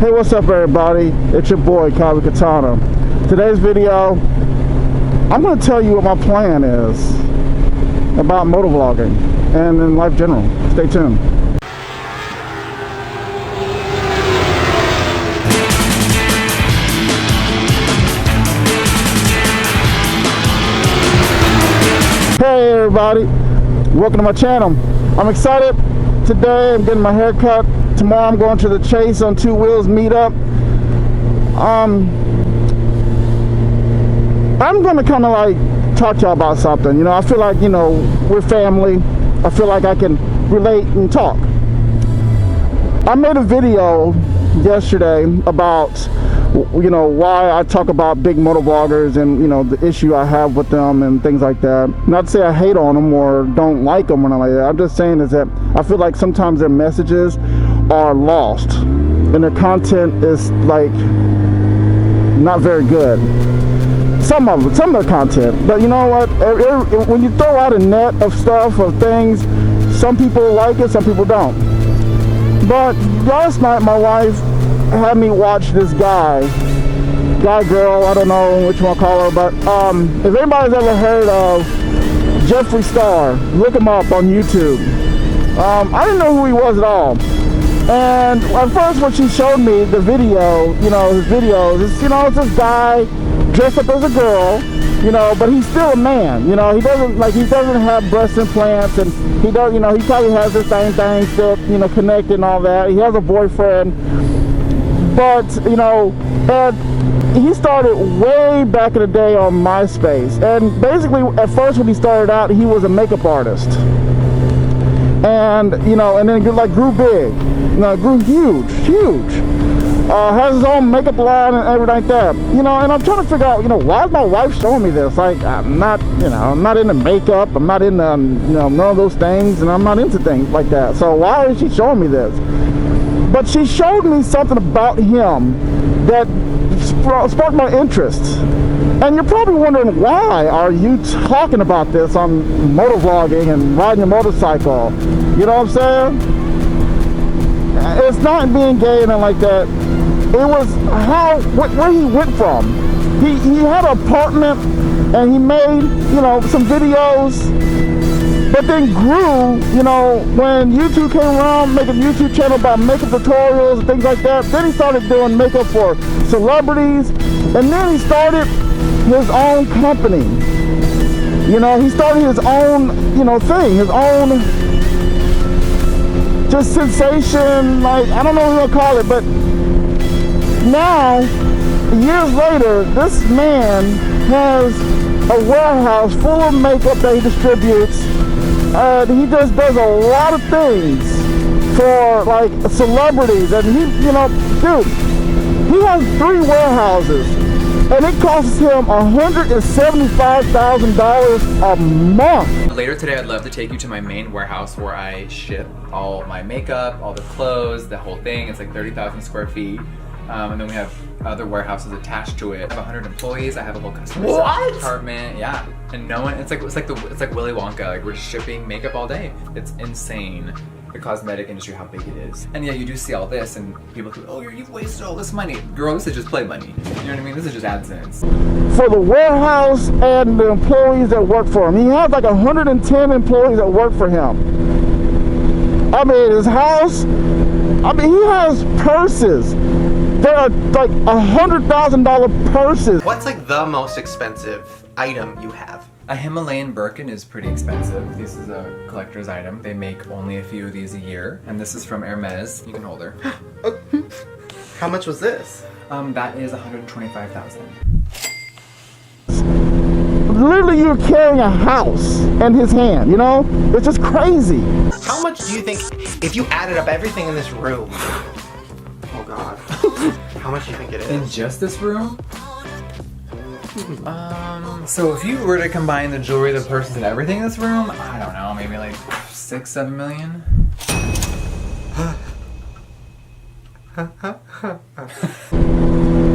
Hey, what's up everybody? It's your boy KAWIKATANA. Today's video, I'm going to tell you what my plan is about motovlogging and in life general. Stay tuned. Hey everybody, welcome to my channel. I'm excited. Today I'm getting my hair cut. Tomorrow I'm going to the Chase on Two Wheels meetup. I'm going to kind of like talk to y'all about something. You know, I feel like, you know, we're family. I feel like I can relate and talk. I made a video yesterday about, you know, why I talk about big motovloggers and, you know, the issue I have with them and things like that. Not to say I hate on them or don't like them or nothing like that. I'm just saying is that I feel like sometimes their messages are lost and their content is like not very good. Some of their content, but you know what? When you throw out a net of stuff, of things, some people like it, some people don't. But last night my wife had me watch this guy, girl, I don't know which one to call her, but if anybody's ever heard of Jeffree Star, look him up on YouTube. I didn't know who he was at all. And at first when she showed me the video, you know, his videos, it's, you know, it's this guy dressed up as a girl, you know, but he's still a man, you know, he doesn't have breast implants, and he does, you know, he probably has this thing still, you know, connected and all that. He has a boyfriend, but, you know, and he started way back in the day on MySpace, and basically at first when he started out, he was a makeup artist, and, you know, and then like grew big, you know, grew huge. Has his own makeup line and everything like that, you know. And I'm trying to figure out, you know, why is my wife showing me this? Like, I'm not, you know, I'm not into makeup, I'm not into, you know, none of those things, and I'm not into things like that. So why is she showing me this? But she showed me something about him that sparked my interest. And you're probably wondering, why are you talking about this on motovlogging and riding a motorcycle? You know what I'm saying? It's not being gay and like that. It was where he went from. He had an apartment and he made, you know, some videos, but then grew, you know, when YouTube came around, making a YouTube channel about makeup tutorials and things like that. Then he started doing makeup for celebrities, and then he started his own company. You know, he started his own, you know, thing, his own just sensation, like, I don't know what to call it, but now, years later, this man has a warehouse full of makeup that he distributes. He just does a lot of things for, like, celebrities, and he, you know, dude, he has 3 warehouses, and it costs him $175,000 a month. Later today, I'd love to take you to my main warehouse where I ship all my makeup, all the clothes, the whole thing. It's like 30,000 square feet. And then we have other warehouses attached to it. I have 100 employees. I have a whole customer service department. Yeah, and no one. It's like Willy Wonka. Like, we're shipping makeup all day. It's insane. The cosmetic industry, how big it is. And yeah, you do see all this, and people go, "Oh, you've wasted all this money." Girl, this is just play money. You know what I mean? This is just AdSense. For the warehouse and the employees that work for him, he has like 110 employees that work for him. I mean, his house. I mean, he has purses. There are like $100,000 purses. What's like the most expensive item you have? A Himalayan Birkin is pretty expensive. This is a collector's item. They make only a few of these a year. And this is from Hermes. You can hold her. How much was this? That is $125,000. Literally, you're carrying a house in his hand, you know? It's just crazy. How much do you think, if you added up everything in this room, oh God, how much do you think it is? In just this room? So if you were to combine the jewelry, the purses, and everything in this room, I don't know, maybe like 6-7 million?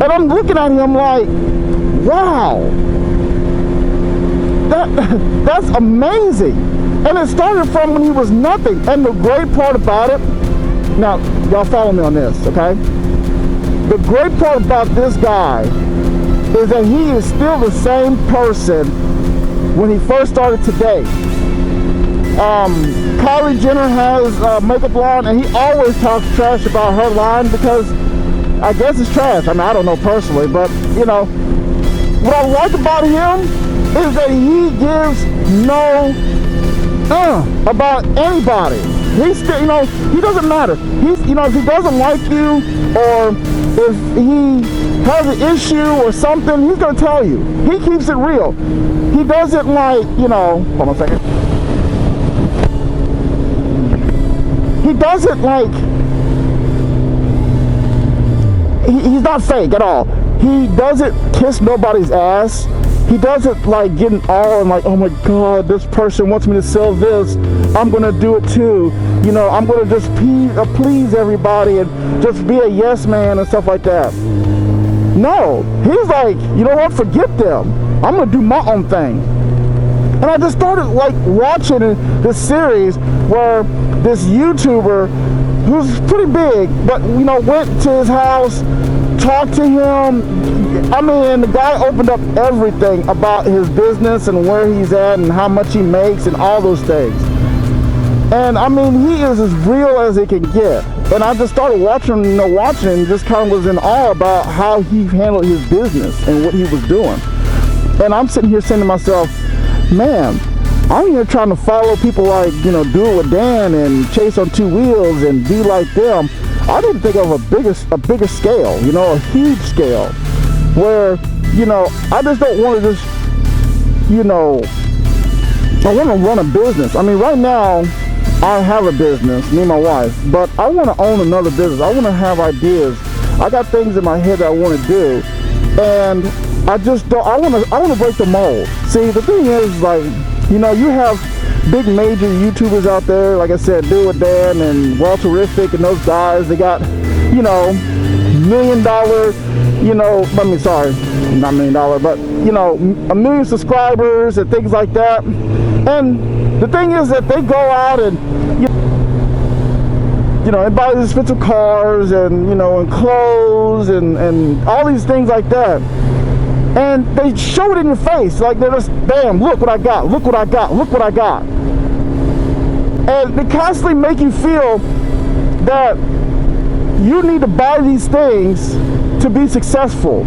And I'm looking at him like, wow, that's amazing. And it started from when he was nothing. And the great part about it, now y'all follow me on this, okay? the great part about this guy is that he is still the same person when he first started today. Kylie Jenner has a makeup line, and he always talks trash about her line because I guess it's trash. I mean, I don't know personally, but you know, what I like about him is that he gives no about anybody. He's still, you know, he doesn't matter. He's, you know, if he doesn't like you or if he has an issue or something, he's gonna tell you. He keeps it real. He doesn't like, you know, hold on a second. He doesn't like, he's not fake at all. He doesn't kiss nobody's ass. He doesn't like getting all and like, oh my God, this person wants me to sell this, I'm gonna do it too. You know, I'm gonna just please everybody and just be a yes man and stuff like that. No, he's like, you know what, forget them. I'm gonna do my own thing. And I just started like watching this series where this YouTuber who's pretty big, but you know, went to his house, talked to him. I mean, the guy opened up everything about his business and where he's at and how much he makes and all those things. And I mean, he is as real as it can get. And I just started watching, you know, and just kind of was in awe about how he handled his business and what he was doing. And I'm sitting here saying to myself, man, I'm here trying to follow people like, you know, Do It With Dan and Chase on Two Wheels and be like them. I didn't think of a bigger scale, you know, a huge scale where, you know, I just don't want to just, you know, I want to run a business. I mean, right now I have a business, me and my wife, but I want to own another business. I want to have ideas. I got things in my head that I want to do, and I just don't, I want to break the mold. See, the thing is, like, you know, you have big major YouTubers out there, like I said, Do It With Dan and Walterific and those guys. They got, you know, $1 million, you know, I mean, sorry, not $1 million, but, you know, 1 million subscribers and things like that. And the thing is that they go out and, you know, they buy these expensive cars and, you know, and clothes and all these things like that. And they show it in your face, like they're just, bam, look what I got, look what I got, look what I got. And they constantly make you feel that you need to buy these things to be successful.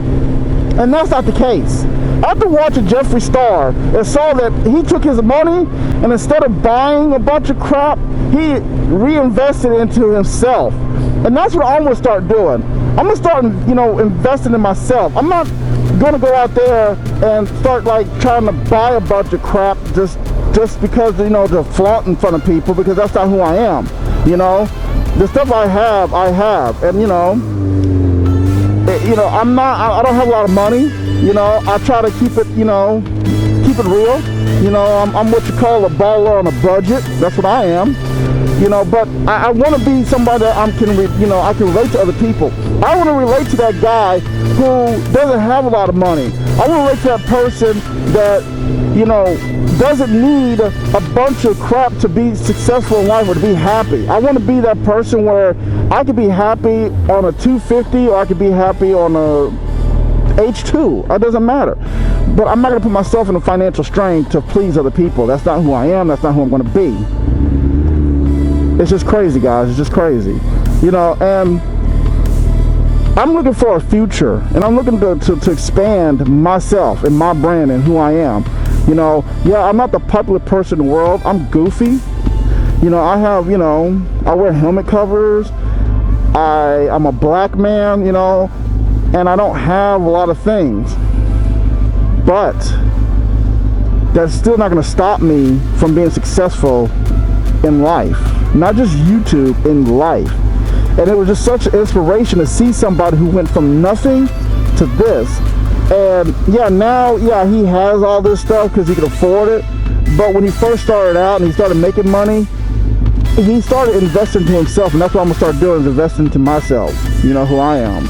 And that's not the case. After watching Jeffree Star and saw that he took his money and instead of buying a bunch of crap, he reinvested into himself. And that's what I'm gonna start doing. I'm gonna start, you know, investing in myself. I'm not gonna go out there and start like trying to buy a bunch of crap just because, you know, to flaunt in front of people, because that's not who I am. You know, the stuff I have, and you know, I don't have a lot of money. You know, I try to keep it, you know, keep it real. You know, I'm what you call a baller on a budget. That's what I am. You know, but I want to be somebody that I can relate to other people. I want to relate to that guy who doesn't have a lot of money. I want to relate to that person that, you know, doesn't need a bunch of crap to be successful in life or to be happy. I want to be that person where I could be happy on a 250 or I could be happy on a H2. It doesn't matter. But I'm not going to put myself in a financial strain to please other people. That's not who I am. That's not who I'm going to be. It's just crazy, guys. It's just crazy. You know, and I'm looking for a future, and I'm looking to expand myself and my brand and who I am. You know, yeah, I'm not the popular person in the world. I'm goofy. You know, I have, you know, I wear helmet covers. I'm a black man, you know, and I don't have a lot of things. But that's still not going to stop me from being successful in life. Not just YouTube, in life. And it was just such an inspiration to see somebody who went from nothing to this. And yeah, now, yeah, he has all this stuff because he could afford it. But when he first started out and he started making money, he started investing to himself. And that's what I'm going to start doing, is investing to myself. You know, who I am.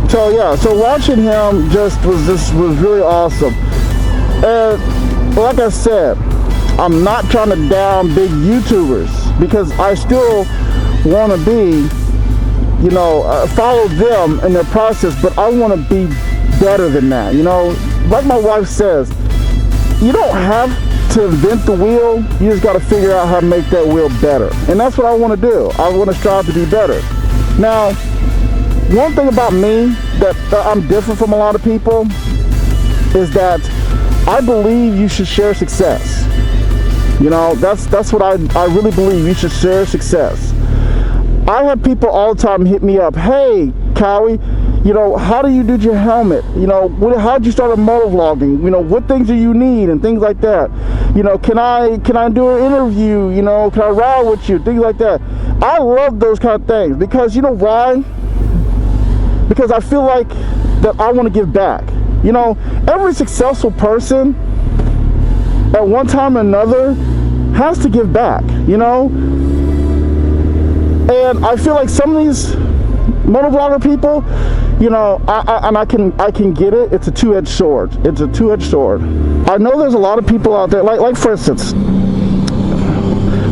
So yeah, so watching him was really awesome. And like I said, I'm not trying to down big YouTubers, because I still want to be you know, follow them in their process, but I want to be better than that. You know, like my wife says, you don't have to invent the wheel, you just got to figure out how to make that wheel better. And that's what I want to do. I want to strive to be better. Now, one thing about me that I'm different from a lot of people is that I believe you should share success. You know, that's what I really believe. You should share success. I have people all the time hit me up, hey, Cowie, you know, how do you do your helmet? You know, how'd you start a motovlogging? You know, what things do you need and things like that? You know, can I do an interview? You know, can I ride with you? Things like that. I love those kind of things because you know why? Because I feel like that I want to give back. You know, every successful person at one time or another has to give back, you know? And I feel like some of these motovlogger people, you know, I can get it. It's a two-edged sword. It's a two-edged sword. I know there's a lot of people out there, like for instance,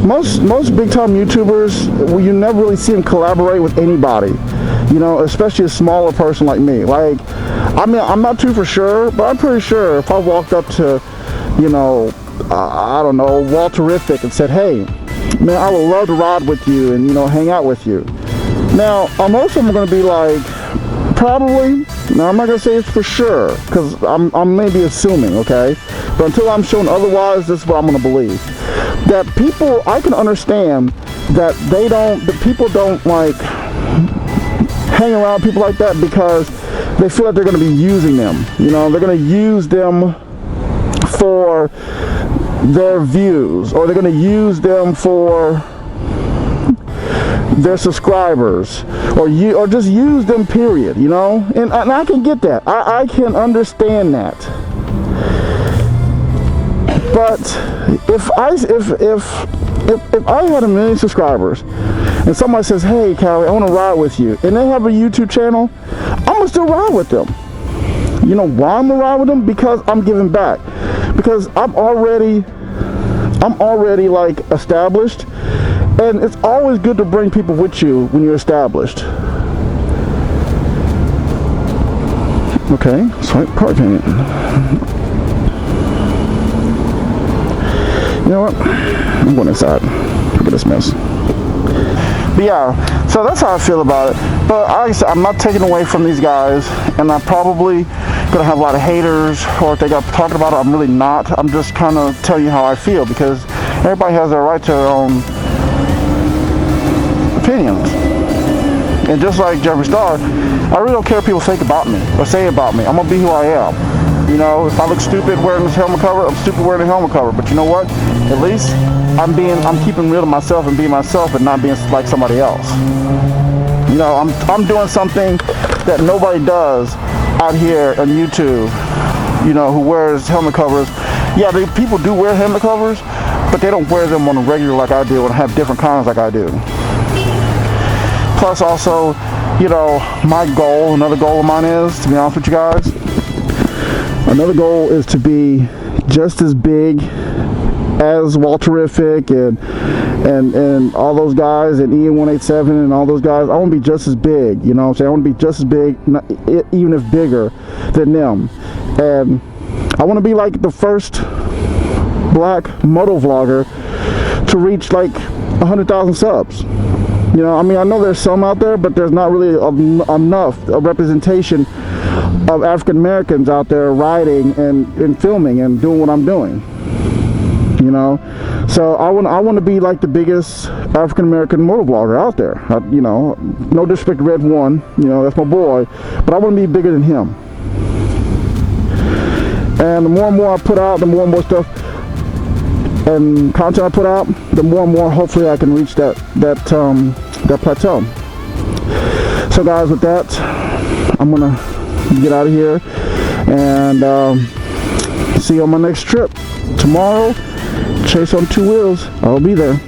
most big-time YouTubers, well, you never really see them collaborate with anybody, you know, especially a smaller person like me. Like, I mean, I'm not too for sure, but I'm pretty sure if I walked up to, you know, I don't know, Walterific and said, hey, man, I would love to ride with you and, you know, hang out with you. Now, most of them are going to be like, probably. Now, I'm not going to say it's for sure, because I'm maybe assuming, okay? But until I'm shown otherwise, this is what I'm going to believe. That people, I can understand that people don't, like, hang around people like that because they feel like they're going to be using them. You know, they're going to use them for their views, or they're going to use them for their subscribers, or just use them, period, you know? And I can get that. I can understand that. But if I had 1 million subscribers and somebody says, hey, Cowie, I want to ride with you, and they have a YouTube channel, I'm gonna still ride with them. You know why I'm gonna ride with them? Because I'm giving back. Because I'm already like established, and it's always good to bring people with you when you're established. Okay, swipe card payment. You know what? I'm going inside. Look at this mess. But yeah, so that's how I feel about it. But like I said, I'm not taking away from these guys, and I'm probably gonna have a lot of haters, or if they got talking about it, I'm really not. I'm just kind of telling you how I feel, because everybody has their right to their own opinions. And just like Jeffree Star, I really don't care what people think about me or say about me. I'm gonna be who I am. You know, if I look stupid wearing this helmet cover, I'm stupid wearing a helmet cover. But you know what? At least I'm keeping real to myself and being myself, and not being like somebody else. You know, I'm doing something that nobody does out here on YouTube. You know, who wears helmet covers. Yeah, people do wear helmet covers, but they don't wear them on a regular like I do, and have different kinds like I do. Plus, also, you know, another goal of mine is, to be honest with you guys, another goal is to be just as big as Walterific and all those guys, and Ian187 and all those guys. I want to be just as big, you know what I'm saying? I want to be just as big, even if bigger than them. And I want to be like the first black motovlogger to reach like 100,000 subs. You know, I mean, I know there's some out there, but there's not really enough a representation of African Americans out there riding and filming and doing what I'm doing. You know, so I want to be like the biggest African American motovlogger out there. You know, no disrespect to Red One, you know, that's my boy, but I want to be bigger than him. And the more and more I put out, the more and more stuff and content I put out, the more and more hopefully I can reach that plateau. So guys, with that, I'm gonna get out of here and see you on my next trip tomorrow. Chase on 2 wheels. I'll be there.